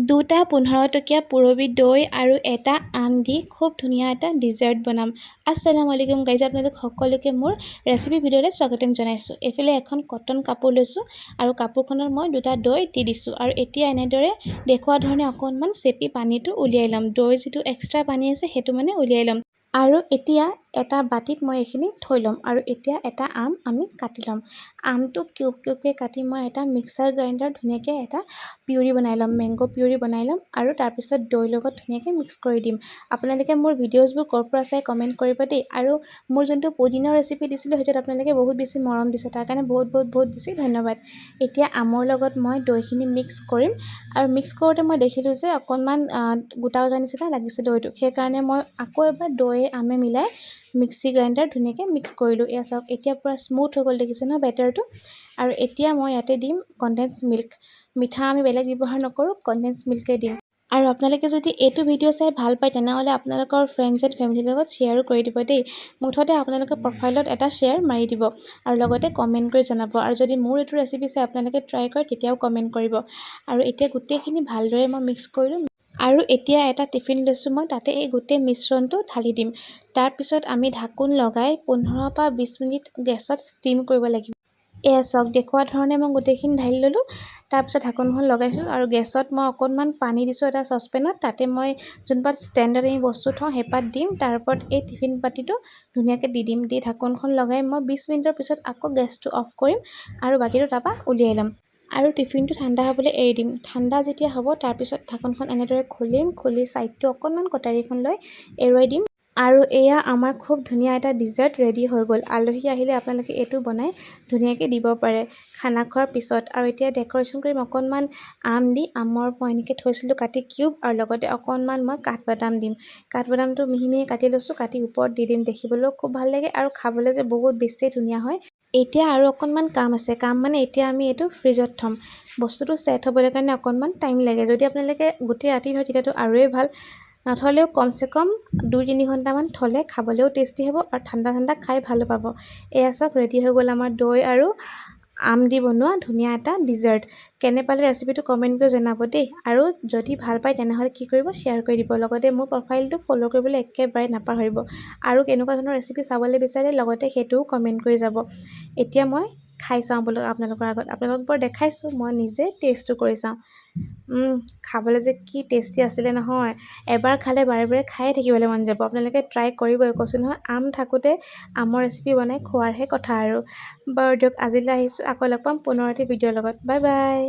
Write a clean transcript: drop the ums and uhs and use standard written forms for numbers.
দুটা 15 টকীয়া পুৰবী দৈ আৰু এটা আম দি খুব ধুনীয়া এটা ডিজাৰ্ট বনাম। আসসালামু আলাইকুম গাইজ, আপোনালোক সকলোকে মোৰ ৰেচিপি ভিডিঅ'লৈ স্বাগতম জনাইছোঁ। এইফালে এখন কটন কাপোৰ লৈছোঁ আৰু কাপোৰখনত মই দুটা দৈ দি দিছোঁ আৰু এতিয়া এনেদৰে দেখুওৱা ধৰণে অকণমান চেপি পানীটো উলিয়াই ল'ম। দৈ যিটো এক্সট্ৰা পানী আছে সেইটো মানে উলিয়াই ল'ম। আৰু এতিয়া এটা বাটিত মই এইখিনি থৈ ল'ম আৰু এতিয়া এটা আম আমি কাটি ল'ম। আমটো কিউব কিউবকৈ কাটি মই এটা মিক্সাৰ গ্ৰাইণ্ডাৰত ধুনীয়াকৈ এটা পিউৰি বনাই ল'ম, মেংগ' পিউৰি বনাই ল'ম আৰু তাৰপিছত দৈৰ লগত ধুনীয়াকৈ মিক্স কৰি দিম। আপোনালোকে মোৰ ভিডিঅ'জবোৰ ক'ৰ পৰা চাই কমেণ্ট কৰিব দেই। আৰু মোৰ যোনটো পুদিনৰ ৰেচিপি দিছিলোঁ সেইটোত আপোনালোকে বহুত বেছি মৰম দিছে, তাৰ কাৰণে বহুত বেছি ধন্যবাদ। এতিয়া আমৰ লগত মই দৈখিনি মিক্স কৰিম আৰু মিক্স কৰোঁতে মই দেখিলোঁ যে অকণমান গোটা নিচিনা লাগিছে দৈটো, সেইকাৰণে মই আকৌ এবাৰ দৈ আমে মিলাই মিক্সি গ্ৰাইণ্ডাৰ ধুনীয়াকৈ মিক্স কৰিলোঁ। এয়া চাওক, এতিয়া পূৰা স্মুথ হৈ গ'ল, দেখিছে ন বেটাৰটো। আৰু এতিয়া মই ইয়াতে দিম কনডেন্স মিল্ক। মিঠা আমি বেলেগ ব্যৱহাৰ নকৰোঁ, কনডেন্স মিল্কে দিম। আৰু আপোনালোকে যদি এইটো ভিডিঅ' চাই ভাল পায় তেনেহ'লে আপোনালোকৰ ফ্ৰেণ্ডছ এণ্ড ফেমিলিৰ লগত শ্বেয়াৰো কৰি দিব দেই। মুঠতে আপোনালোকে প্ৰফাইলত এটা শ্বেয়াৰ মাৰি দিব আৰু লগতে কমেণ্ট কৰি জনাব। আৰু যদি মোৰ এইটো ৰেচিপি চাই আপোনালোকে ট্ৰাই কৰে তেতিয়াও কমেণ্ট কৰিব। আৰু এতিয়া গোটেইখিনি ভালদৰে মই মিক্স কৰিলোঁ আৰু এতিয়া এটা টিফিন লৈছোঁ মই, তাতে এই গোটেই মিশ্ৰণটো ঢালি দিম। তাৰপিছত আমি ঢাকোন লগাই 15 পৰা 20 মিনিট গেছত ষ্টিম কৰিব লাগিব। এয়া চাওক, দেখুওৱা ধৰণে মই গোটেইখিনি ঢালি ল'লোঁ। তাৰপিছত ঢাকোনখন লগাইছোঁ আৰু গেছত মই অকণমান পানী দিছোঁ এটা চচপেনত। তাতে মই যোনপাত ষ্টেণ্ডত আমি বস্তু থওঁ সেই পাত দিম, তাৰ ওপৰত এই টিফিন বাতিটো ধুনীয়াকৈ দি দিম। দি ঢাকোনখন লগাই মই 20 মিনিটৰ পিছত আকৌ গেছটো অফ কৰিম আৰু বাতিটো তাৰপৰা উলিয়াই ল'ম আৰু টিফিনটো ঠাণ্ডা হ'বলৈ এৰি দিম। ঠাণ্ডা যেতিয়া হ'ব তাৰপিছত ঢাকোনখন এনেদৰে খুলিম, খুলি ছাইডটো অকণমান কটাৰীখন লৈ এৰুৱাই দিম। আৰু এয়া আমাৰ খুব ধুনীয়া এটা ডিজাৰ্ট ৰেডি হৈ গ'ল। আলহী আহিলে আপোনালোকে এইটো বনাই ধুনীয়াকৈ দিব পাৰে খানা খোৱাৰ পিছত। আৰু এতিয়া ডেক'ৰেশ্যন কৰিম অকণমান আম দি। আমৰ মই এনেকৈ থৈছিলোঁ কাটি কিউব, আৰু লগতে অকণমান মই কাঠবাদাম দিম। কাঠবাদামটো মিহি মিহি কাটি লৈছোঁ, কাটি ওপৰত দি দিম। দেখিবলৈও খুব ভাল লাগে আৰু খাবলৈ যে বহুত বেছি ধুনীয়া হয়। এতিয়া আৰু অকণমান কাম আছে, মানে এতিয়া আমি এইটো ফ্ৰিজত থ'ম। বস্তুটো ছেট হ'বলৈ কাৰণে অকণমান টাইম লাগে। যদি আপোনালোকে গোটেই ৰাতি থয় তেতিয়াতো আৰুৱে ভাল, নথ'লেও কমচে কম 2-3 ঘণ্টামান থ'লে খাবলৈও টেষ্টি হ'ব আৰু ঠাণ্ডা খাই ভালো পাব। এয়া চাওক, ৰেডি হৈ গ'ল আমাৰ দৈ আৰু আম দি বনোৱা ধুনীয়া এটা ডিজাৰ্ট। কেনে পালে ৰেচিপিটো কমেণ্ট কৰি জনাব দেই। আৰু যদি ভাল পায় তেনেহ'লে কি কৰিব, শ্বেয়াৰ কৰি দিব। লগতে মোৰ প্ৰফাইলটো ফ'ল' কৰিবলৈ একেবাৰে নাপাহৰিব। আৰু কেনেকুৱা ধৰণৰ ৰেচিপি চাবলৈ বিচাৰে লগতে সেইটোও কমেণ্ট কৰি যাব। এতিয়া মই খাই চাওঁ বোলো আপোনালোকৰ আগত। আপোনালোকক বাৰু দেখাইছোঁ, মই নিজে টেষ্টটো কৰি চাওঁ। খাবলৈ যে কি টেষ্টি আছিলে নহয়, এবাৰ খালে বাৰে বাৰে খায়ে থাকিবলৈ মন যাব। আপোনালোকে ট্ৰাই কৰিবই, কৈছোঁ নহয়। আম থাকোঁতে আমৰ ৰেচিপি বনাই খোৱাৰহে কথা আৰু। বাৰু দিয়ক, আজিলৈ আহিছোঁ, আকৌ লগ পাম পুনৰ এটি ভিডিঅ'ৰ লগত। Bye bye.